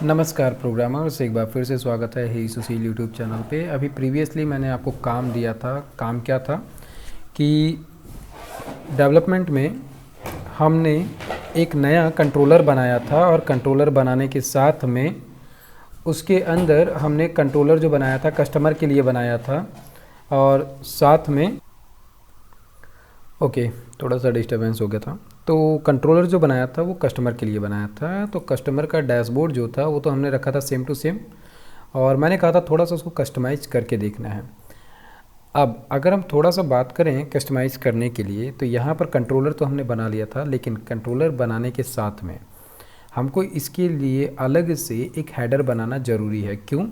नमस्कार प्रोग्रामर्स, एक बार फिर से स्वागत है ही सुशील यूट्यूब चैनल पे। अभी प्रीवियसली मैंने आपको काम दिया था। काम क्या था कि डेवलपमेंट में हमने एक नया कंट्रोलर बनाया था और कंट्रोलर बनाने के साथ में उसके अंदर हमने कंट्रोलर जो बनाया था कस्टमर के लिए बनाया था और साथ में थोड़ा सा डिस्टर्बेंस हो गया था। तो कंट्रोलर जो बनाया था वो कस्टमर के लिए बनाया था। तो कस्टमर का डैशबोर्ड जो था वो तो हमने रखा था सेम टू सेम, और मैंने कहा था थोड़ा सा उसको कस्टमाइज करके देखना है। अब अगर हम थोड़ा सा बात करें कस्टमाइज करने के लिए, तो यहाँ पर कंट्रोलर तो हमने बना लिया था, लेकिन कंट्रोलर बनाने के साथ में हमको इसके लिए अलग से एक हेडर बनाना ज़रूरी है। क्यों?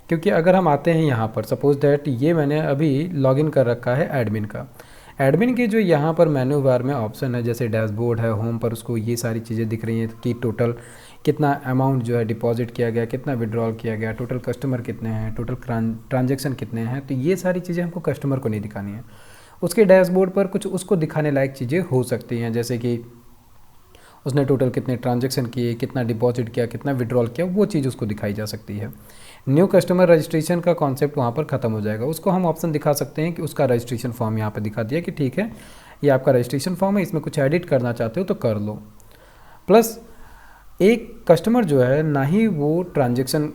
क्योंकि अगर हम आते हैं यहाँ पर, सपोज दैट ये मैंने अभी लॉगिन कर रखा है एडमिन का। एडमिन के जो यहाँ पर मेन्यू बार में ऑप्शन है, जैसे डैशबोर्ड है, होम पर उसको ये सारी चीज़ें दिख रही हैं कि टोटल कितना अमाउंट जो है डिपॉजिट किया गया, कितना विड्रॉल किया गया, टोटल कस्टमर कितने हैं, टोटल ट्रांजैक्शन कितने हैं। तो ये सारी चीज़ें हमको कस्टमर को नहीं दिखानी है। उसके डैशबोर्ड पर कुछ उसको दिखाने लायक चीज़ें हो सकती हैं, जैसे कि उसने टोटल कितने ट्रांजैक्शन किए, कितना डिपॉजिट किया, कितना विड्रॉल किया, वो चीज़ उसको दिखाई जा सकती है। न्यू कस्टमर रजिस्ट्रेशन का कॉन्सेप्ट वहाँ पर ख़त्म हो जाएगा। उसको हम ऑप्शन दिखा सकते हैं कि उसका रजिस्ट्रेशन फॉर्म यहाँ पर दिखा दिया कि ठीक है, ये आपका रजिस्ट्रेशन फॉर्म है, इसमें कुछ एडिट करना चाहते हो तो कर लो। प्लस एक कस्टमर जो है ना ही वो ट्रांजेक्शन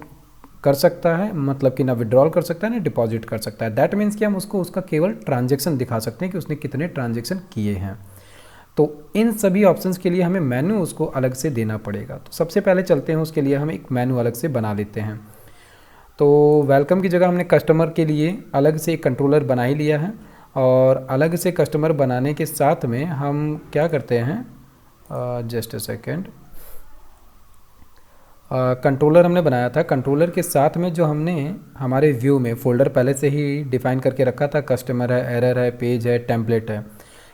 कर सकता है, मतलब कि ना विड्रॉल कर सकता है ना डिपॉजिट कर सकता है। दैट मीन्स कि हम उसको उसका केवल ट्रांजेक्शन दिखा सकते हैं कि उसने कितने ट्रांजेक्शन किए हैं। तो इन सभी ऑप्शंस के लिए हमें मेनू उसको अलग से देना पड़ेगा। तो सबसे पहले चलते हैं, उसके लिए हम एक मेनू अलग से बना लेते हैं। तो वेलकम की जगह हमने कस्टमर के लिए अलग से एक कंट्रोलर बना ही लिया है, और अलग से कस्टमर बनाने के साथ में हम क्या करते हैं, जस्ट अ सेकेंड, कंट्रोलर हमने बनाया था। कंट्रोलर के साथ में जो हमने हमारे व्यू में फ़ोल्डर पहले से ही डिफ़ाइन करके रखा था, कस्टमर है, एरर है, पेज है, टेम्पलेट है।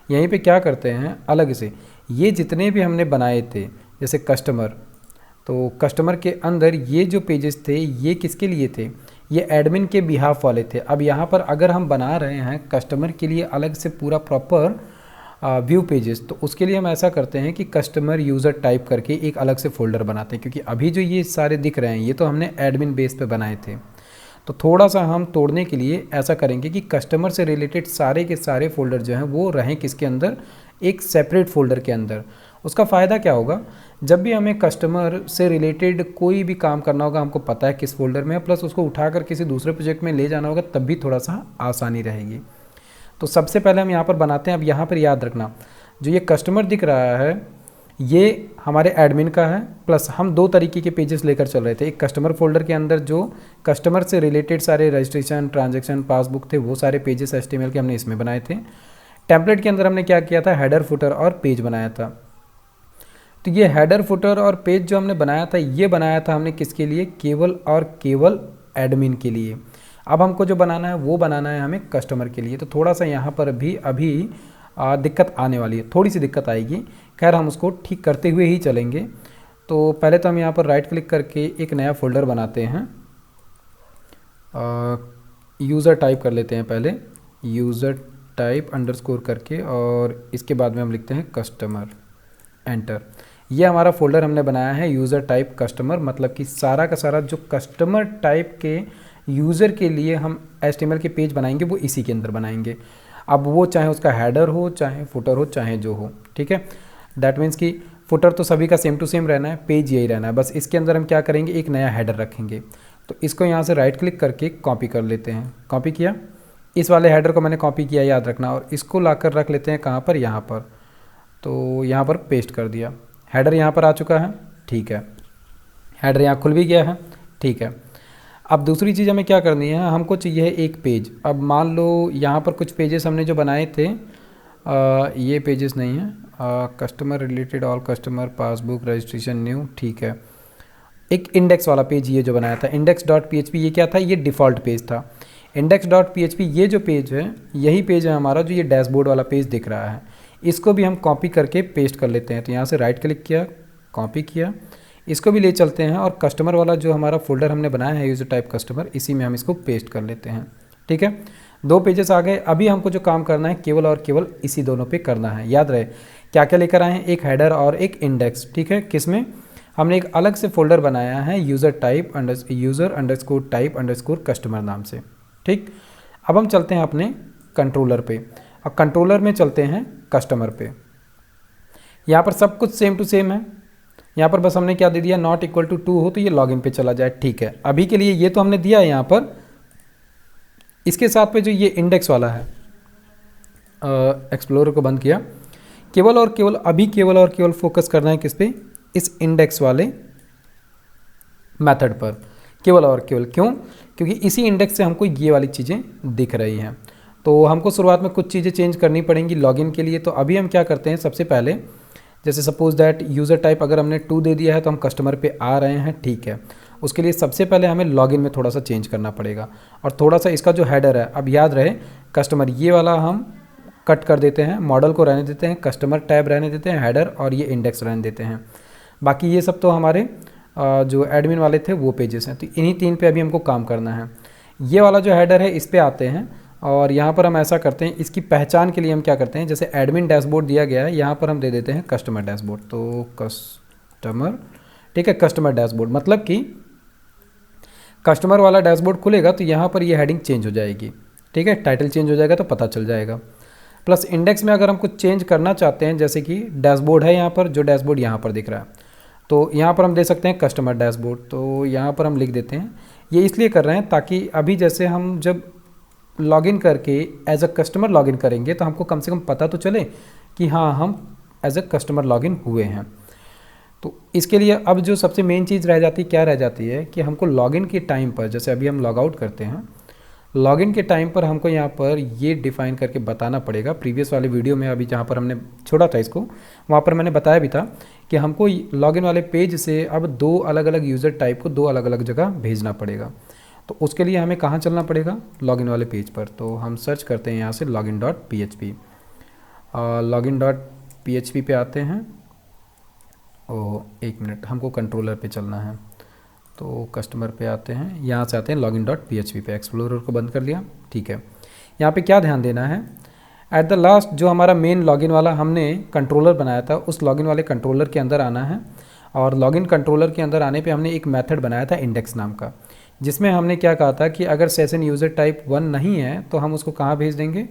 यहीं पे क्या करते हैं अलग से, ये जितने भी हमने बनाए थे जैसे कस्टमर, तो कस्टमर के अंदर ये जो पेजेस थे ये किसके लिए थे, ये एडमिन के बिहाफ वाले थे। अब यहाँ पर अगर हम बना रहे हैं कस्टमर के लिए अलग से पूरा प्रॉपर व्यू पेजेस, तो उसके लिए हम ऐसा करते हैं कि कस्टमर यूज़र टाइप करके एक अलग से फ़ोल्डर बनाते हैं। क्योंकि अभी जो ये सारे दिख रहे हैं ये तो हमने एडमिन बेस पे बनाए थे। तो थोड़ा सा हम तोड़ने के लिए ऐसा करेंगे कि कस्टमर से रिलेटेड सारे के सारे फ़ोल्डर जो हैं वो रहें किसके अंदर, एक सेपरेट फ़ोल्डर के अंदर। उसका फ़ायदा क्या होगा, जब भी हमें कस्टमर से रिलेटेड कोई भी काम करना होगा, हमको पता है किस फोल्डर में है, प्लस उसको उठाकर किसी दूसरे प्रोजेक्ट में ले जाना होगा, तब भी थोड़ा सा आसानी रहेगी। तो सबसे पहले हम यहाँ पर बनाते हैं। अब यहाँ पर याद रखना, जो ये कस्टमर दिख रहा है ये हमारे एडमिन का है, प्लस हम दो तरीके के पेजेस लेकर चल रहे थे। एक कस्टमर फोल्डर के अंदर जो कस्टमर से रिलेटेड सारे रजिस्ट्रेशन, ट्रांजैक्शन, पासबुक थे, वो सारे पेजेस HTML के हमने इसमें बनाए थे। टेम्पलेट के अंदर हमने क्या किया था, हेडर, फुटर और पेज बनाया था। तो ये हेडर, फुटर और पेज जो हमने बनाया था, ये बनाया था हमने किसके लिए, केवल और केवल एडमिन के लिए। अब हमको जो बनाना है वो बनाना है हमें कस्टमर के लिए। तो थोड़ा सा यहाँ पर भी अभी दिक्कत आने वाली है, थोड़ी सी दिक्कत आएगी। खैर हम उसको ठीक करते हुए ही चलेंगे। तो पहले तो हम यहाँ पर राइट क्लिक करके एक नया फोल्डर बनाते हैं। यूज़र टाइप कर लेते हैं पहले, यूज़र टाइप अंडरस्कोर करके, और इसके बाद में हम लिखते हैं कस्टमर, एंटर। ये हमारा फोल्डर हमने बनाया है यूज़र टाइप कस्टमर, मतलब कि सारा का सारा जो कस्टमर टाइप के यूज़र के लिए हम HTML के पेज बनाएंगे वो इसी के अंदर बनाएंगे। अब वो चाहे उसका हेडर हो, चाहे फुटर हो, चाहे जो हो, ठीक है। दैट मीन्स कि फुटर तो सभी का सेम टू सेम रहना है, पेज यही रहना है, बस इसके अंदर हम क्या करेंगे, एक नया हेडर रखेंगे। तो इसको यहाँ से राइट क्लिक करके कॉपी कर लेते हैं। कॉपी किया, इस वाले हेडर को मैंने कॉपी किया, याद रखना, और इसको लाकर रख लेते हैं कहाँ पर, यहाँ पर। तो यहाँ पर पेस्ट कर दिया। हेडर यहाँ पर आ चुका है, ठीक है। हेडर यहाँ खुल भी गया है, ठीक है। अब दूसरी चीज़ हमें क्या करनी है, हमको चाहिए है एक पेज। अब मान लो यहाँ पर कुछ पेजेस हमने जो बनाए थे, ये पेजेस नहीं है, customer related, all customer, passbook, registration, new, ठीक है। एक इंडेक्स वाला पेज ये जो बनाया था, index.php, ये क्या था, ये डिफ़ॉल्ट पेज था। index.php ये जो पेज है, यही पेज है हमारा जो ये डैशबोर्ड वाला पेज दिख रहा है। इसको भी हम कॉपी करके पेस्ट कर लेते हैं। तो यहाँ से राइट क्लिक किया, कॉपी किया, इसको भी ले चलते हैं, और कस्टमर वाला जो हमारा फोल्डर हमने बनाया है यूज़र टाइप कस्टमर, इसी में हम इसको पेस्ट कर लेते हैं, ठीक है। दो पेजेस आ गए। अभी हमको जो काम करना है केवल और केवल इसी दोनों पे करना है। याद रहे क्या क्या लेकर आए हैं, एक हेडर और एक इंडेक्स, ठीक है। किस में, हमने एक अलग से फोल्डर बनाया है यूज़र अंडरस्कोर कस्टमर नाम से। ठीक, अब हम चलते हैं अपने कंट्रोलर पे। अब कंट्रोलर में चलते हैं कस्टमर पे। यहाँ पर सब कुछ सेम टू सेम है। यहाँ पर बस हमने क्या दे दिया, नॉट इक्वल टू 2 हो तो ये लॉगिन पे चला जाए। ठीक है, अभी के लिए ये तो हमने दिया है यहाँ पर। इसके साथ में जो ये इंडेक्स वाला है, एक्सप्लोरर को बंद किया, केवल और केवल फोकस करना है किस पे, इस इंडेक्स वाले मेथड पर, केवल और केवल। क्यों? क्योंकि इसी इंडेक्स से हमको ये वाली चीज़ें दिख रही हैं। तो हमको शुरुआत में कुछ चीज़ें चेंज करनी पड़ेंगी लॉगिन के लिए। तो अभी हम क्या करते हैं, सबसे पहले जैसे सपोज दैट यूज़र टाइप अगर हमने 2 दे दिया है तो हम कस्टमर पे आ रहे हैं। ठीक है, उसके लिए सबसे पहले हमें लॉगिन में थोड़ा सा चेंज करना पड़ेगा। और थोड़ा सा इसका जो हेडर है, अब याद रहे कस्टमर ये वाला हम कट कर देते हैं, मॉडल को रहने देते हैं, कस्टमर टैब रहने देते हैं, हेडर और ये इंडेक्स रहने देते हैं। बाकी ये सब तो हमारे जो एडमिन वाले थे वो पेजेस हैं। तो इन्हीं 3 पे अभी हमको काम करना है। ये वाला जो हेडर है इस पे आते हैं और यहाँ पर हम ऐसा करते हैं, इसकी पहचान के लिए हम क्या करते हैं, जैसे एडमिन डैशबोर्ड दिया गया है, यहाँ पर हम दे देते हैं कस्टमर डैशबोर्ड। तो कस्टमर, ठीक है, कस्टमर डैशबोर्ड मतलब कि कस्टमर वाला डैशबोर्ड खुलेगा तो यहाँ पर ये हेडिंग चेंज हो जाएगी। ठीक है, टाइटल चेंज हो जाएगा तो पता चल जाएगा। प्लस इंडेक्स में अगर हम कुछ चेंज करना चाहते हैं, जैसे कि डैशबोर्ड है यहाँ पर, जो डैशबोर्ड यहाँ पर दिख रहा है, तो यहाँ पर हम दे सकते हैं कस्टमर डैशबोर्ड। तो यहाँ पर हम लिख देते हैं, ये इसलिए कर रहे हैं ताकि अभी जैसे हम जब लॉगिन करके एज अ कस्टमर लॉगिन करेंगे तो हमको कम से कम पता तो चले कि हाँ हम एज अ कस्टमर लॉगिन हुए हैं। तो इसके लिए अब जो सबसे मेन चीज़ रह जाती है, क्या रह जाती है कि हमको लॉगिन के टाइम पर, जैसे अभी हम लॉग आउट करते हैं, लॉगिन के टाइम पर हमको यहाँ पर ये डिफ़ाइन करके बताना पड़ेगा। प्रीवियस वाले वीडियो में अभी जहाँ पर हमने छोड़ा था इसको, वहाँ पर मैंने बताया भी था कि हमको लॉगिन वाले पेज से अब 2 अलग अलग यूज़र टाइप को 2 अलग अलग जगह भेजना पड़ेगा। तो उसके लिए हमें कहाँ चलना पड़ेगा, लॉगिन वाले पेज पर। तो हम सर्च करते हैं यहाँ से login.php, login.php पे आते हैं। एक मिनट, हमको कंट्रोलर पे चलना है, तो कस्टमर पे आते हैं, यहाँ से आते हैं login.php पे। एक्सप्लोरर को बंद कर लिया। ठीक है, यहाँ पे क्या ध्यान देना है, एट द लास्ट जो हमारा मेन लॉगिन वाला हमने कंट्रोलर बनाया था, उस लॉगिन वाले कंट्रोलर के अंदर आना है। और लॉगिन कंट्रोलर के अंदर आने पे हमने एक मेथड बनाया था इंडेक्स नाम का, जिसमें हमने क्या कहा था कि अगर सेशन यूज़र टाइप 1 नहीं है तो हम उसको कहाँ भेज देंगे,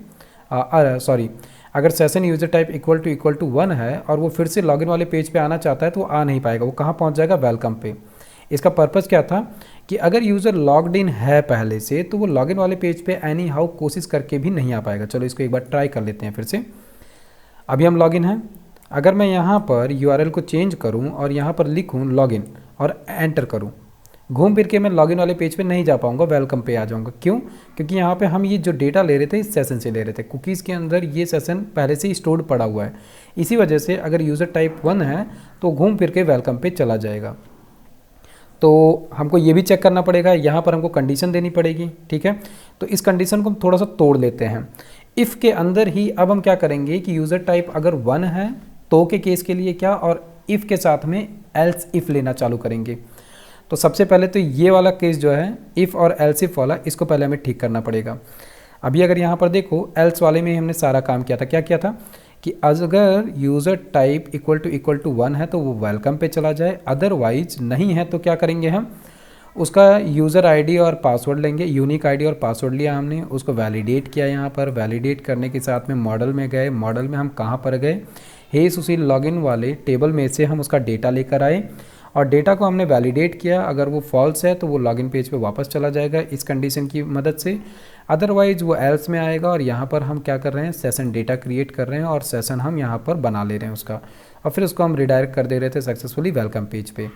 अगर session user type equal to 1 है और वो फिर से लॉगिन वाले पेज पे आना चाहता है तो वो आ नहीं पाएगा, वो कहाँ पहुँच जाएगा, वेलकम पे। इसका पर्पज़ क्या था कि अगर यूज़र लॉग्ड इन है पहले से तो वो लॉगिन वाले पेज पे एनी हाउ कोशिश करके भी नहीं आ पाएगा। चलो इसको एक बार ट्राई कर लेते हैं फिर से। अभी हम लॉगिन हैं, अगर मैं यहाँ पर URL को चेंज करूँ और यहाँ पर लिखूँ लॉगिन और एंटर करूँ, घूम फिर के मैं लॉगिन वाले पेज पे नहीं जा पाऊँगा, वेलकम पे आ जाऊँगा। क्यों? क्योंकि यहाँ पे हम ये जो डेटा ले रहे थे इस सेशन से ले रहे थे, कुकीज़ के अंदर ये सेशन पहले से ही स्टोर्ड पड़ा हुआ है। इसी वजह से अगर यूज़र टाइप 1 है तो घूम फिर के वेलकम पे चला जाएगा। तो हमको ये भी चेक करना पड़ेगा, यहाँ पर हमको कंडीशन देनी पड़ेगी। ठीक है, तो इस कंडीशन को हम थोड़ा सा तोड़ लेते हैं। इफ़ के अंदर ही अब हम क्या करेंगे कि यूज़र टाइप अगर 1 है तो के केस के लिए क्या, और इफ़ के साथ में एल्स इफ़ लेना चालू करेंगे। तो सबसे पहले तो ये वाला केस जो है इफ़ और एल्स इफ़ वाला, इसको पहले हमें ठीक करना पड़ेगा। अभी अगर यहाँ पर देखो एल्स वाले में हमने सारा काम किया था, क्या किया था कि अगर यूज़र टाइप इक्वल टू 1 है तो वो वेलकम पे चला जाए, अदरवाइज नहीं है तो क्या करेंगे, हम उसका यूज़र आईडी और पासवर्ड लेंगे। यूनिक आईडी और पासवर्ड लिया हमने, उसको वैलिडेट किया। यहाँ पर वैलिडेट करने के साथ में मॉडल में गए, मॉडल में हम कहाँ पर गए, हेस उसी लॉगिन वाले टेबल में से हम उसका डेटा लेकर आए और डेटा को हमने वैलिडेट किया। अगर वो फॉल्स है तो वो लॉगिन पेज पे वापस चला जाएगा इस कंडीशन की मदद से, अदरवाइज वो एल्स में आएगा। और यहाँ पर हम क्या कर रहे हैं, सेशन डेटा क्रिएट कर रहे हैं और सेशन हम यहाँ पर बना ले रहे हैं उसका, और फिर उसको हम रिडायरेक्ट कर दे रहे थे सक्सेसफुली वेलकम पेज पे।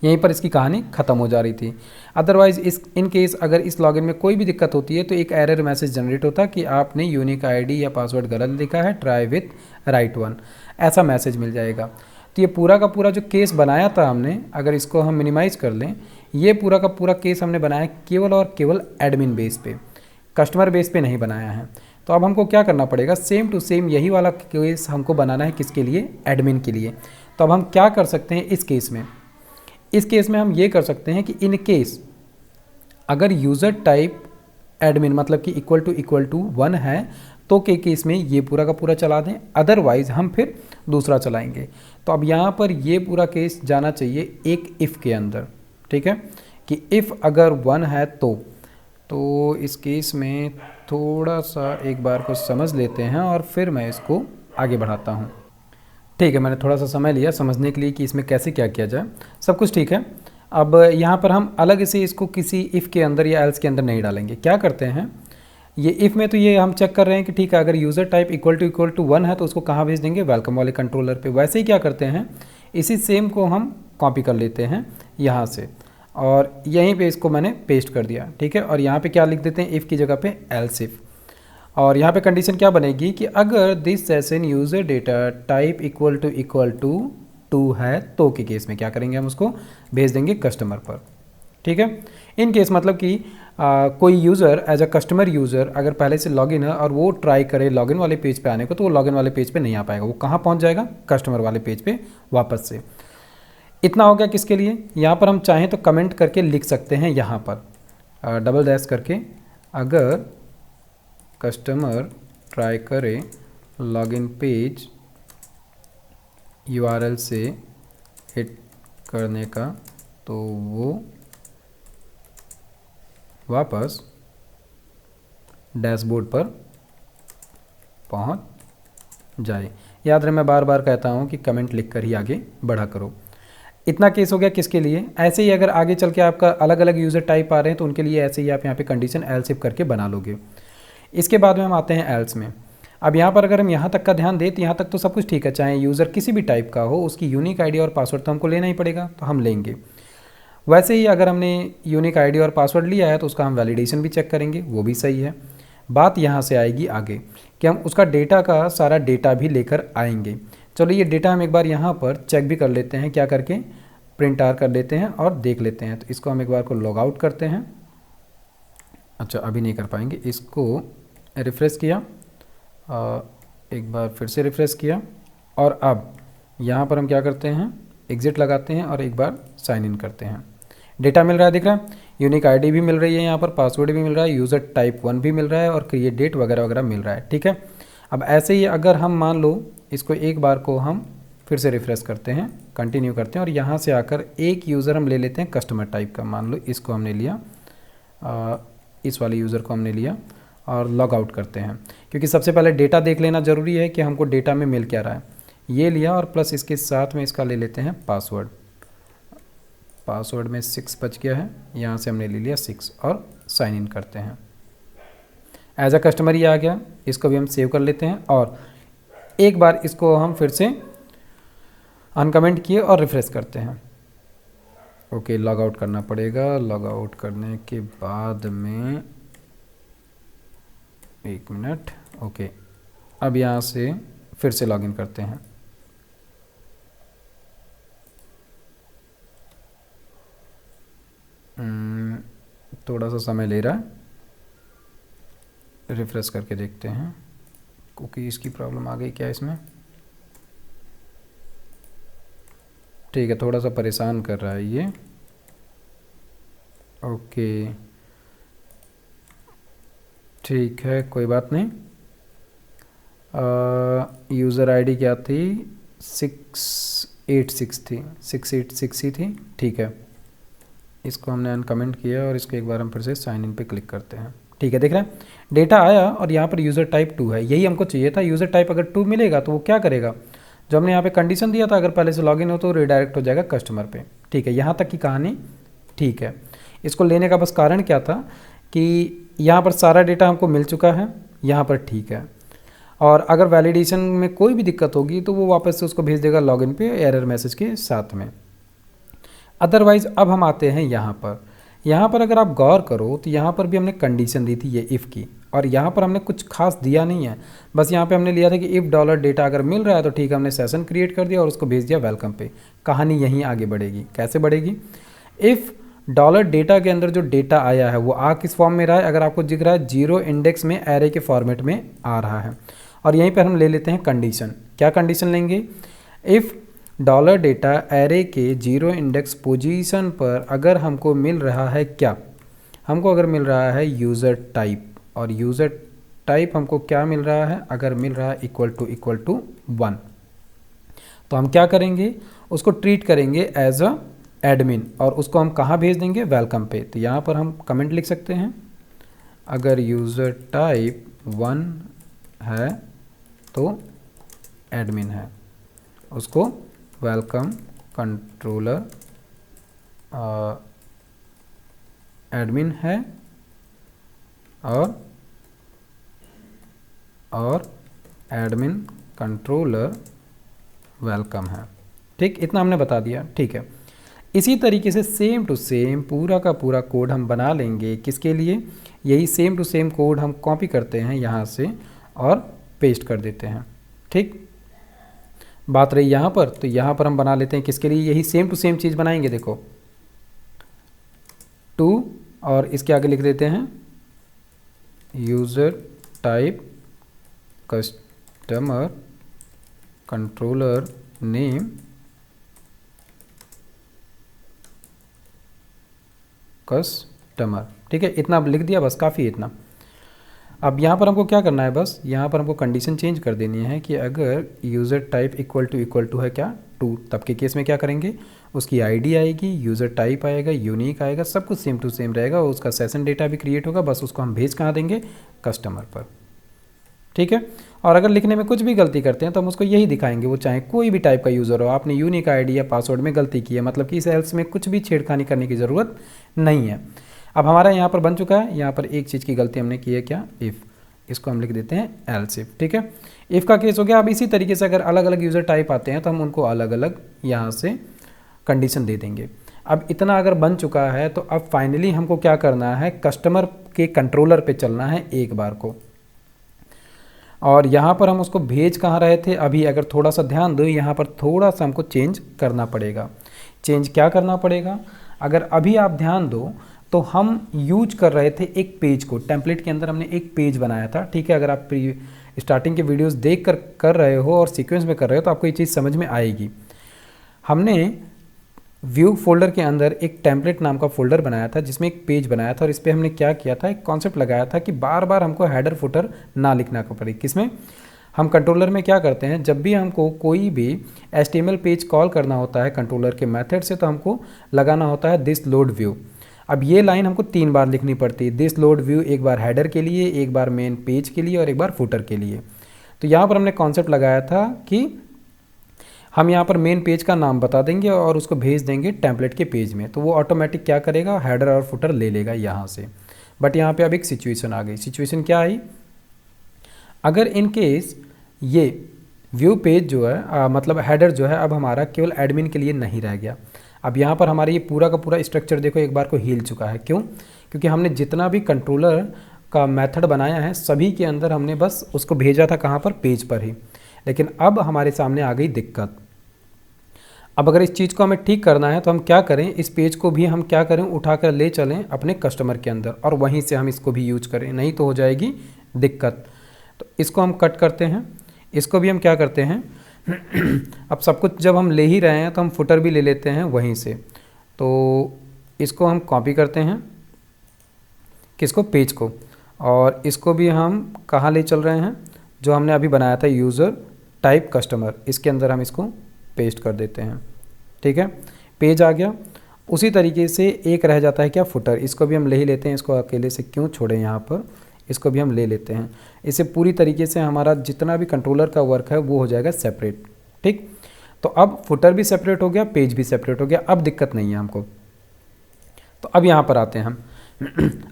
यहीं पर इसकी कहानी ख़त्म हो जा रही थी। अदरवाइज इन केस अगर इस लॉगिन में कोई भी दिक्कत होती है तो एक एरर मैसेज जनरेट होता कि आपने यूनिक आईडी या पासवर्ड गलत लिखा है, ट्राई विथ राइट वन, ऐसा मैसेज मिल जाएगा। तो ये पूरा का पूरा जो केस बनाया था हमने, अगर इसको हम मिनिमाइज़ कर लें, ये पूरा का पूरा केस हमने बनाया केवल और केवल एडमिन बेस पे, कस्टमर बेस पे नहीं बनाया है। तो अब हमको क्या करना पड़ेगा, सेम टू सेम यही वाला केस हमको बनाना है, किसके लिए, एडमिन के लिए। तो अब हम क्या कर सकते हैं इस केस में, इस केस में हम ये कर सकते हैं कि इन केस अगर यूज़र टाइप एडमिन मतलब कि इक्वल टू 1 है तो के केस में ये पूरा का पूरा चला दें, अदरवाइज़ हम फिर दूसरा चलाएंगे। तो अब यहाँ पर ये पूरा केस जाना चाहिए एक इफ़ के अंदर, ठीक है, कि इफ़ अगर 1 है तो इस केस में थोड़ा सा एक बार को समझ लेते हैं और फिर मैं इसको आगे बढ़ाता हूँ। ठीक है, मैंने थोड़ा सा समय लिया समझने के लिए कि इसमें कैसे क्या किया जाए। सब कुछ ठीक है। अब यहाँ पर हम अलग से इसको किसी इफ़ के अंदर या एल्स के अंदर नहीं डालेंगे। क्या करते हैं, ये इफ़ में तो ये हम चेक कर रहे हैं कि ठीक है, अगर यूज़र टाइप इक्वल टू 1 है तो उसको कहाँ भेज देंगे, वेलकम वाले कंट्रोलर पे। वैसे ही क्या करते हैं, इसी सेम को हम कॉपी कर लेते हैं यहाँ से और यहीं पे इसको मैंने पेस्ट कर दिया, ठीक है। और यहाँ पे क्या लिख देते हैं, इफ़ की जगह पे एल्स इफ़। और यहाँ पे कंडीशन क्या बनेगी कि अगर this session user data type equal to 2 है तो के केस में क्या करेंगे, हम उसको भेज देंगे कस्टमर पर, ठीक है। इन केस मतलब कि कोई user as a customer user अगर पहले से लॉगिन है और वो ट्राई करे लॉगिन वाले पेज पे आने को, तो वो लॉगिन वाले पेज पे नहीं आ पाएगा। वो कहाँ पहुँच जाएगा, कस्टमर वाले पेज पे वापस से। इतना हो गया किसके लिए, यहाँ पर हम चाहें तो कमेंट करके लिख सकते हैं, यहाँ पर डबल डैश करके, अगर कस्टमर ट्राई करे लॉगिन पेज यूआरएल से हिट करने का तो वो वापस डैशबोर्ड पर पहुंच जाए। याद रहे मैं बार बार कहता हूं कि कमेंट लिखकर ही आगे बढ़ा करो। इतना केस हो गया किसके लिए। ऐसे ही अगर आगे चल के आपका अलग अलग यूज़र टाइप आ रहे हैं तो उनके लिए ऐसे ही आप यहाँ पे कंडीशन एल्स इफ करके बना लोगे। इसके बाद में हम आते हैं एल्स में। अब यहाँ पर अगर हम यहाँ तक का ध्यान दें तो यहाँ तक तो सब कुछ ठीक है, चाहे यूज़र किसी भी टाइप का हो उसकी यूनिक आईडी और पासवर्ड तो हमको लेना ही पड़ेगा, तो हम लेंगे। वैसे ही अगर हमने यूनिक आईडी और पासवर्ड लिया है तो उसका हम वैलिडेशन भी चेक करेंगे, वो भी सही है। बात यहाँ से आएगी आगे कि हम उसका डेटा का सारा डेटा भी लेकर आएंगे। चलो ये डेटा हम एक बार यहाँ पर चेक भी कर लेते हैं, क्या करके प्रिंट आर कर लेते हैं और देख लेते हैं। तो इसको हम एक बार को लॉग आउट करते हैं। अच्छा अभी नहीं कर पाएंगे, इसको रिफ़्रेश किया, एक बार फिर से रिफ़्रेश किया और अब यहाँ पर हम क्या करते हैं, एग्ज़िट लगाते हैं और एक बार साइन इन करते हैं। डेटा मिल रहा है, दिख रहा है, यूनिक आईडी भी मिल रही है, यहाँ पर पासवर्ड भी मिल रहा है, यूज़र टाइप 1 भी मिल रहा है और क्रिएट डेट वगैरह वगैरह मिल रहा है, ठीक है। अब ऐसे ही अगर हम मान लो इसको एक बार को हम फिर से रिफ़्रेश करते हैं, कंटिन्यू करते हैं और यहाँ से आकर एक यूज़र हम ले लेते हैं कस्टमर टाइप का। मान लो इसको हमने लिया, इस वाले यूज़र को हमने लिया और लॉग आउट करते हैं, क्योंकि सबसे पहले डेटा देख लेना ज़रूरी है कि हमको डेटा में मिल क्या रहा है। ये लिया और प्लस इसके साथ में इसका ले लेते हैं पासवर्ड। पासवर्ड में 6 बच गया है, यहाँ से हमने ले लिया 6 और साइन इन करते हैं। एज अ कस्टमर ये आ गया, इसको भी हम सेव कर लेते हैं और एक बार इसको हम फिर से अनकमेंट किए और रिफ्रेश करते हैं। ओके, लॉग आउट करना पड़ेगा। लॉग आउट करने के बाद में 1 मिनट, ओके, अब यहाँ से फिर से लॉगिन करते हैं। थोड़ा सा समय ले रहा है, रिफ्रेश करके देखते हैं। कुकीज़ की प्रॉब्लम आ गई क्या इसमें, ठीक है, थोड़ा सा परेशान कर रहा है ये। ओके ठीक है, कोई बात नहीं। यूज़र आईडी क्या थी, 686 थी, 686 ही थी, ठीक है। इसको हमने अनकमेंट किया और इसको एक बार हम फिर से साइन इन पे क्लिक करते हैं। ठीक है, देख रहे हैं डेटा आया और यहाँ पर यूज़र टाइप 2 है, यही हमको चाहिए था। यूज़र टाइप अगर 2 मिलेगा तो वो क्या करेगा, जो हमने यहाँ पे कंडीशन दिया था अगर पहले से लॉगिन हो तो रिडायरेक्ट हो जाएगा कस्टमर पे। ठीक है, यहाँ तक की कहानी ठीक है। इसको लेने का बस कारण क्या था कि यहाँ पर सारा डेटा हमको मिल चुका है, यहाँ पर ठीक है। और अगर वैलिडेशन में कोई भी दिक्कत होगी तो वो वापस से उसको भेज देगा लॉगिन पे एरर मैसेज के साथ में। अदरवाइज़ अब हम आते हैं यहाँ पर। यहाँ पर अगर आप गौर करो तो यहाँ पर भी हमने कंडीशन दी थी ये इफ़ की, और यहाँ पर हमने कुछ खास दिया नहीं है। बस यहाँ पे हमने लिया था कि इफ़ डॉलर डेटा अगर मिल रहा है तो ठीक है, हमने सेशन क्रिएट कर दिया और उसको भेज दिया वेलकम पे। कहानी यहीं आगे बढ़ेगी। कैसे बढ़ेगी, इफ़ डॉलर डेटा के अंदर जो डेटा आया है वो आ किस फॉर्म में रहा है, अगर आपको दिख रहा है 0 इंडेक्स में एरे के फॉर्मेट में आ रहा है। और यहीं पर हम ले लेते हैं कंडीशन। क्या कंडीशन लेंगे, इफ़ डॉलर डेटा एरे के 0 इंडेक्स पोजीशन पर अगर हमको मिल रहा है क्या, हमको अगर मिल रहा है यूज़र टाइप, और यूज़र टाइप हमको क्या मिल रहा है, अगर मिल रहा है इक्वल टू 1, तो हम क्या करेंगे, उसको ट्रीट करेंगे एज अ एडमिन और उसको हम कहाँ भेज देंगे, वेलकम पे। तो यहाँ पर हम कमेंट लिख सकते हैं, अगर यूज़र टाइप 1 है तो एडमिन है, उसको वेलकम कंट्रोलर एडमिन है और एडमिन कंट्रोलर वेलकम है। ठीक, इतना हमने बता दिया। ठीक है, इसी तरीके से सेम टू सेम पूरा का पूरा कोड हम बना लेंगे। किसके लिए, यही सेम टू सेम कोड हम कॉपी करते हैं यहाँ से और पेस्ट कर देते हैं। ठीक, बात रही यहाँ पर, तो यहाँ पर हम बना लेते हैं किसके लिए, यही सेम टू सेम चीज़ बनाएंगे। देखो 2 और इसके आगे लिख देते हैं user type customer controller name customer. ठीक है, इतना अब लिख दिया, बस काफ़ी है इतना। अब यहाँ पर हमको क्या करना है, बस यहाँ पर हमको कंडीशन चेंज कर देनी है कि अगर यूज़र टाइप इक्वल टू है क्या 2, तब के केस में क्या करेंगे, उसकी आईडी आएगी, यूज़र टाइप आएगा, यूनिक आएगा, सब कुछ सेम टू सेम रहेगा और उसका सेशन डेटा भी क्रिएट होगा। बस उसको हम भेज कहाँ देंगे, कस्टमर पर। ठीक है, और अगर लिखने में कुछ भी गलती करते हैं तो हम उसको यही दिखाएंगे, वो चाहे कोई भी टाइप का यूज़र हो, आपने यूनिक आईडी या पासवर्ड में गलती की है, मतलब कि इस एल्स में कुछ भी छेड़खानी करने की ज़रूरत नहीं है। अब हमारा यहाँ पर बन चुका है, यहाँ पर एक चीज़ की गलती हमने की है, क्या, इफ़, इसको हम लिख देते हैं एल्स इफ। ठीक है, इफ़ का केस हो गया। अब इसी तरीके से अगर अलग अलग यूज़र टाइप आते हैं तो हम उनको अलग अलग यहाँ से कंडीशन दे देंगे। अब इतना अगर बन चुका है तो अब फाइनली हमको क्या करना है, कस्टमर के कंट्रोलर पे चलना है एक बार को, और यहाँ पर हम उसको भेज कहाँ रहे थे, अभी अगर थोड़ा सा ध्यान दो, यहाँ पर थोड़ा सा हमको चेंज करना पड़ेगा। चेंज क्या करना पड़ेगा, अगर अभी आप ध्यान दो तो हम यूज कर रहे थे एक पेज को, टेम्पलेट के अंदर हमने एक पेज बनाया था। ठीक है, अगर आप स्टार्टिंग के वीडियोस देख कर रहे हो और सीक्वेंस में कर रहे हो तो आपको ये चीज़ समझ में आएगी। हमने व्यू फोल्डर के अंदर एक टेम्पलेट नाम का फोल्डर बनाया था जिसमें एक पेज बनाया था और इस पर हमने क्या किया था, एक कॉन्सेप्ट लगाया था कि बार बार हमको हेडर फुटर ना लिखना पड़े। किसमें, हम कंट्रोलर में क्या करते हैं, जब भी हमको कोई भी HTML पेज कॉल करना होता है कंट्रोलर के मेथड से तो हमको लगाना होता है दिस लोड व्यू। अब ये लाइन हमको 3 बार लिखनी पड़ती है, दिस लोड व्यू, एक बार हेडर के लिए, एक बार मेन पेज के लिए और एक बार फुटर के लिए। तो यहाँ पर हमने कॉन्सेप्ट लगाया था कि हम यहाँ पर मेन पेज का नाम बता देंगे और उसको भेज देंगे टेम्पलेट के पेज में, तो वो ऑटोमेटिक क्या करेगा, हेडर और फुटर ले लेगा यहाँ से। बट यहाँ पे अब एक सिचुएशन आ गई। सिचुएशन क्या आई, अगर इन केस ये व्यू पेज जो है मतलब हेडर जो है अब हमारा केवल एडमिन के लिए नहीं रह गया। अब यहाँ पर हमारा ये पूरा का पूरा स्ट्रक्चर देखो एक बार को हिल चुका है। क्यों, क्योंकि हमने जितना भी कंट्रोलर का मेथड बनाया है सभी के अंदर हमने बस उसको भेजा था कहाँ पर, पेज पर ही। लेकिन अब हमारे सामने आ गई दिक्कत। अब अगर इस चीज़ को हमें ठीक करना है तो हम क्या करें, इस पेज को भी हम क्या करें, उठाकर ले चलें अपने कस्टमर के अंदर और वहीं से हम इसको भी यूज करें, नहीं तो हो जाएगी दिक्कत। तो इसको हम कट करते हैं, इसको भी हम क्या करते हैं अब सब कुछ जब हम ले ही रहे हैं तो हम फुटर भी ले लेते हैं वहीं से। तो इसको हम कॉपी करते हैं, किसको, पेज को, और इसको भी हम कहाँ ले चल रहे हैं, जो हमने अभी बनाया था यूज़र टाइप कस्टमर, इसके अंदर हम इसको पेस्ट कर देते हैं। ठीक है, पेज आ गया। उसी तरीके से एक रह जाता है क्या, फुटर, इसको भी हम ले ही लेते हैं। इसको अकेले से क्यों छोड़ें, यहाँ पर इसको भी हम ले लेते हैं। इससे पूरी तरीके से हमारा जितना भी कंट्रोलर का वर्क है वो हो जाएगा सेपरेट। ठीक, तो अब फुटर भी सेपरेट हो गया, पेज भी सेपरेट हो गया, अब दिक्कत नहीं है हमको। तो अब यहाँ पर आते हैं हम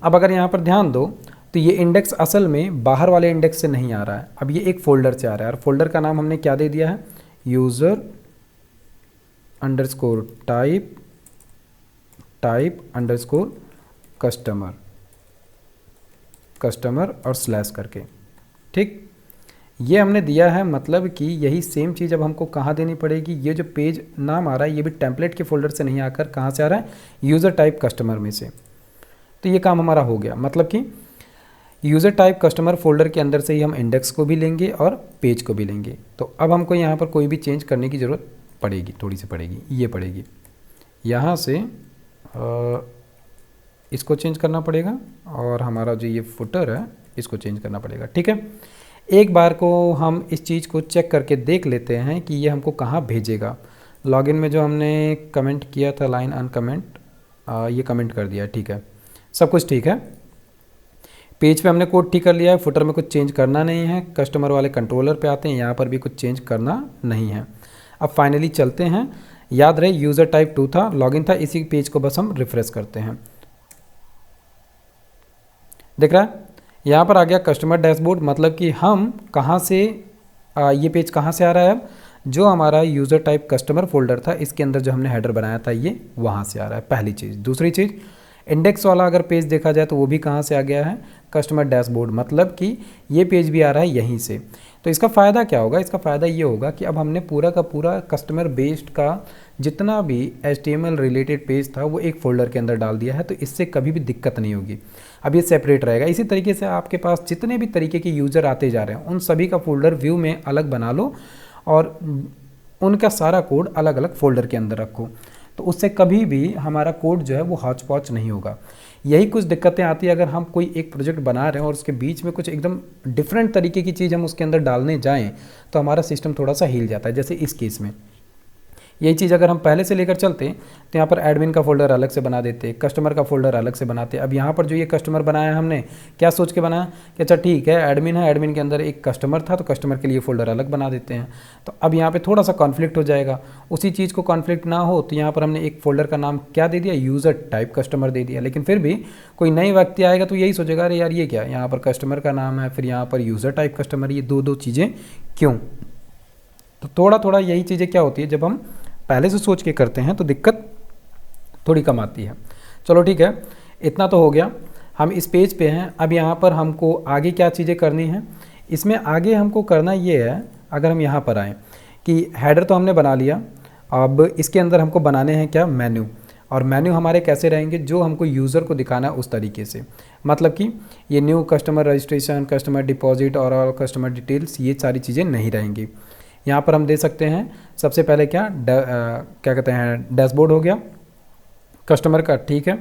अब अगर यहाँ पर ध्यान दो तो ये इंडेक्स असल में बाहर वाले इंडेक्स से नहीं आ रहा है, अब ये एक फ़ोल्डर से आ रहा है और फोल्डर का नाम हमने क्या दे दिया है, user underscore type underscore customer और स्लैश करके। ठीक, ये हमने दिया है, मतलब कि यही सेम चीज़ अब हमको कहाँ देनी पड़ेगी, ये जो पेज नाम आ रहा है ये भी टेम्पलेट के फोल्डर से नहीं आकर कहाँ से आ रहा है, यूज़र टाइप कस्टमर में से। तो ये काम हमारा हो गया, मतलब कि यूज़र टाइप कस्टमर फोल्डर के अंदर से ही हम इंडेक्स को भी लेंगे और पेज को भी लेंगे। तो अब हमको यहाँ पर कोई भी चेंज करने की ज़रूरत पड़ेगी, थोड़ी सी पड़ेगी, ये पड़ेगी, यहाँ से इसको चेंज करना पड़ेगा और हमारा जो ये फुटर है इसको चेंज करना पड़ेगा। ठीक है, एक बार को हम इस चीज़ को चेक करके देख लेते हैं कि ये हमको कहाँ भेजेगा। लॉगिन में जो हमने कमेंट किया था लाइन अनकमेंट, ये कमेंट कर दिया, ठीक है, सब कुछ ठीक है। पेज पे हमने कोड ठीक कर लिया है, फुटर में कुछ चेंज करना नहीं है। कस्टमर वाले कंट्रोलर पे आते हैं, यहाँ पर भी कुछ चेंज करना नहीं है। अब फाइनली चलते हैं। याद रहे यूज़र टाइप 2 था, लॉगिन था, इसी पेज को बस हम रिफ्रेश करते हैं। दिख रहा है यहाँ पर आ गया कस्टमर डैशबोर्ड, मतलब कि हम कहाँ से ये पेज कहाँ से आ रहा है। अब जो हमारा यूज़र टाइप कस्टमर फोल्डर था, इसके अंदर जो हमने हेडर बनाया था ये वहाँ से आ रहा है, पहली चीज़। दूसरी चीज़, इंडेक्स वाला अगर पेज देखा जाए तो वो भी कहाँ से आ गया है, कस्टमर डैशबोर्ड, मतलब कि ये पेज भी आ रहा है यहीं से। तो इसका फ़ायदा क्या होगा, इसका फ़ायदा ये होगा कि अब हमने पूरा का पूरा कस्टमर बेस्ड का जितना भी HTML रिलेटेड पेज था वो एक फ़ोल्डर के अंदर डाल दिया है, तो इससे कभी भी दिक्कत नहीं होगी। अब ये सेपरेट रहेगा। इसी तरीके से आपके पास जितने भी तरीके के यूज़र आते जा रहे हैं उन सभी का फ़ोल्डर व्यू में अलग बना लो और उनका सारा कोड अलग अलग फ़ोल्डर के अंदर रखो, तो उससे कभी भी हमारा कोड जो है वो हौच पौच नहीं होगा। यही कुछ दिक्कतें आती है अगर हम कोई एक प्रोजेक्ट बना रहे हैं और उसके बीच में कुछ एकदम डिफरेंट तरीके की चीज़ हम उसके अंदर डालने जाएं तो हमारा सिस्टम थोड़ा सा हिल जाता है। जैसे इस केस में यही चीज़ अगर हम पहले से लेकर चलते तो यहाँ पर एडमिन का फोल्डर अलग से बना देते, कस्टमर का फोल्डर अलग से बनाते। अब यहाँ पर जो ये कस्टमर बनाया है हमने क्या सोच के बनाया कि अच्छा ठीक है एडमिन है, एडमिन के अंदर एक कस्टमर था तो कस्टमर के लिए फ़ोल्डर अलग बना देते हैं। तो अब यहाँ पे थोड़ा सा कॉन्फ्लिक्ट हो जाएगा। उसी चीज़ को कॉन्फ्लिक्ट ना हो तो यहाँ पर हमने एक फ़ोल्डर का नाम क्या दे दिया, यूज़र टाइप कस्टमर दे दिया। लेकिन फिर भी कोई नई व्यक्ति आएगा तो यही सोचेगा अरे यार ये क्या, यहाँ पर कस्टमर का नाम है, फिर यहाँ पर यूज़र टाइप कस्टमर, ये दो चीज़ें क्यों। तो थोड़ा थोड़ा यही चीज़ें क्या होती है, जब हम पहले से सोच के करते हैं तो दिक्कत थोड़ी कम आती है। चलो ठीक है, इतना तो हो गया। हम इस पेज पे हैं, अब यहाँ पर हमको आगे क्या चीज़ें करनी हैं। इसमें आगे हमको करना ये है, अगर हम यहाँ पर आएँ कि हेडर तो हमने बना लिया, अब इसके अंदर हमको बनाने हैं क्या, मेन्यू। और मेन्यू हमारे कैसे रहेंगे, जो हमको यूज़र को दिखाना है उस तरीके से। मतलब कि ये new customer registration, customer deposit और कस्टमर डिटेल्स, ये सारी चीज़ें नहीं रहेंगी। यहाँ पर हम दे सकते हैं सबसे पहले क्या कहते हैं, डैशबोर्ड हो गया कस्टमर का, ठीक है।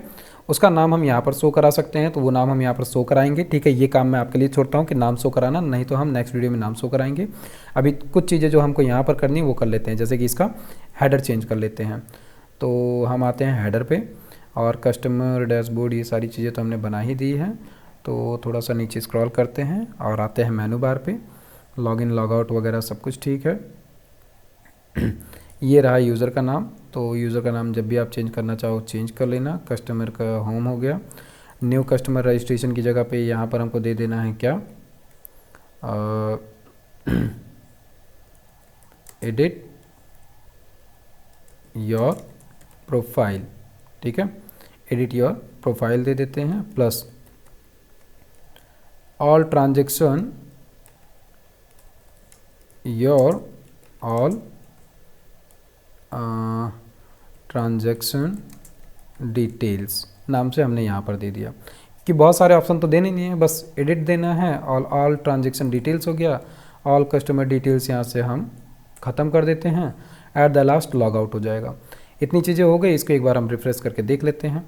उसका नाम हम यहाँ पर शो करा सकते हैं, तो वो नाम हम यहाँ पर शो कराएंगे, ठीक है। ये काम मैं आपके लिए छोड़ता हूँ कि नाम शो कराना, नहीं तो हम नेक्स्ट वीडियो में नाम शो कराएंगे। अभी कुछ चीज़ें जो हमको यहाँ पर करनी है वो कर लेते हैं, जैसे कि इसका हेडर चेंज कर लेते हैं। तो हम आते हैं हेडर पे और कस्टमर डैशबोर्ड, ये सारी चीज़ें तो हमने बना ही दी है। तो थोड़ा सा नीचे स्क्रॉल करते हैं और आते हैं मेनू बार पे, लॉगिन लॉगआउट वगैरह सब कुछ ठीक है। ये रहा यूज़र का नाम, तो यूज़र का नाम जब भी आप चेंज करना चाहो चेंज कर लेना। कस्टमर का होम हो गया। न्यू कस्टमर रजिस्ट्रेशन की जगह पे यहाँ पर हमको दे देना है क्या, एडिट योर प्रोफाइल, ठीक है, एडिट योर प्रोफाइल दे देते हैं, plus all transaction your all transaction details नाम से हमने यहाँ पर दे दिया कि बहुत सारे ऑप्शन तो देने नहीं है, बस एडिट देना है। ऑल ट्रांजैक्शन डिटेल्स हो गया, ऑल कस्टमर डिटेल्स यहाँ से हम ख़त्म कर देते हैं, at the last log out हो जाएगा। इतनी चीज़ें हो गई, इसको एक बार हम रिफ्रेश करके देख लेते हैं,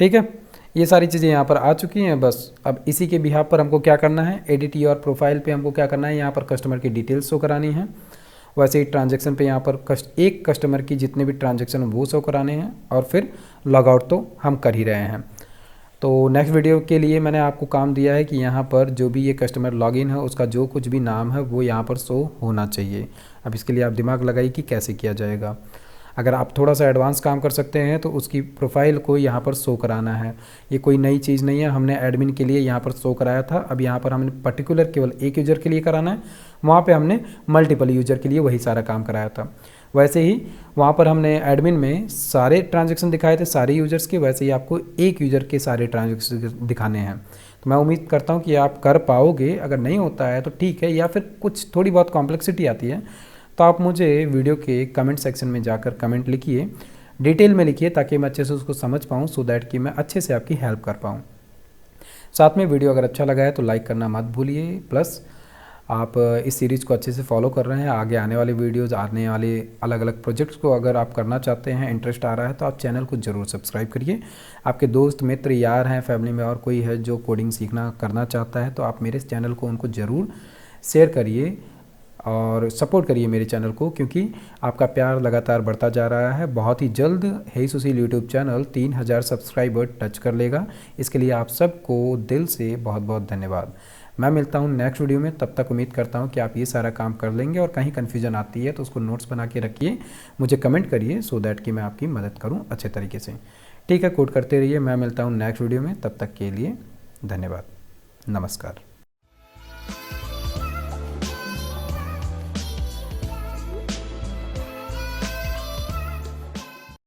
ठीक है। ये सारी चीज़ें यहाँ पर आ चुकी हैं। बस अब इसी के बिहाफ पर हमको क्या करना है, एडिट योर प्रोफाइल पे हमको क्या करना है, यहाँ पर कस्टमर की डिटेल्स शो करानी है। वैसे ही ट्रांजैक्शन पे यहाँ पर एक कस्टमर की जितने भी ट्रांजैक्शन वो शो कराने हैं, और फिर लॉग आउट तो हम कर ही रहे हैं। तो नेक्स्ट वीडियो के लिए मैंने आपको काम दिया है कि यहाँ पर जो भी ये कस्टमर लॉगिन है उसका जो कुछ भी नाम है वो यहाँ पर शो होना चाहिए। अब इसके लिए आप दिमाग लगाइए कि कैसे किया जाएगा। अगर आप थोड़ा सा एडवांस काम कर सकते हैं तो उसकी प्रोफाइल को यहाँ पर शो कराना है। ये कोई नई चीज़ नहीं है, हमने एडमिन के लिए यहाँ पर शो कराया था। अब यहाँ पर हमने पर्टिकुलर केवल एक यूज़र के लिए कराना है, वहाँ पे हमने मल्टीपल यूज़र के लिए वही सारा काम कराया था। वैसे ही वहाँ पर हमने एडमिन में सारे ट्रांजेक्शन दिखाए थे सारे यूज़र्स के, वैसे ही आपको एक यूज़र के सारे ट्रांजेक्शन दिखाने हैं। तो मैं उम्मीद करता हूँ कि आप कर पाओगे। अगर नहीं होता है तो ठीक है, या फिर कुछ थोड़ी बहुत कॉम्प्लेक्सिटी आती है तो आप मुझे वीडियो के कमेंट सेक्शन में जाकर कमेंट लिखिए, डिटेल में लिखिए, ताकि मैं अच्छे से उसको समझ पाऊँ, सो दैट कि मैं अच्छे से आपकी हेल्प कर पाऊँ। साथ में वीडियो अगर अच्छा लगा है तो लाइक करना मत भूलिए, प्लस आप इस सीरीज़ को अच्छे से फॉलो कर रहे हैं। आगे आने वाले वीडियोज़, आने वाले अलग अलग प्रोजेक्ट्स को अगर आप करना चाहते हैं, इंटरेस्ट आ रहा है, तो आप चैनल को ज़रूर सब्सक्राइब करिए। आपके दोस्त, मित्र, यार हैं, फैमिली में और कोई है जो कोडिंग सीखना करना चाहता है, तो आप मेरे इस चैनल को उनको ज़रूर शेयर करिए और सपोर्ट करिए मेरे चैनल को, क्योंकि आपका प्यार लगातार बढ़ता जा रहा है। बहुत ही जल्द हे सुशील यूट्यूब चैनल 3000 सब्सक्राइबर टच कर लेगा। इसके लिए आप सबको दिल से बहुत बहुत धन्यवाद। मैं मिलता हूँ नेक्स्ट वीडियो में, तब तक उम्मीद करता हूँ कि आप ये सारा काम कर लेंगे। और कहीं कन्फ्यूजन आती है तो उसको नोट्स बना के रखिए, मुझे कमेंट करिए सो दैट कि मैं आपकी मदद करूँ अच्छे तरीके से। ठीक है, कोड करते रहिए। मैं मिलता हूँ नेक्स्ट वीडियो में, तब तक के लिए धन्यवाद, नमस्कार।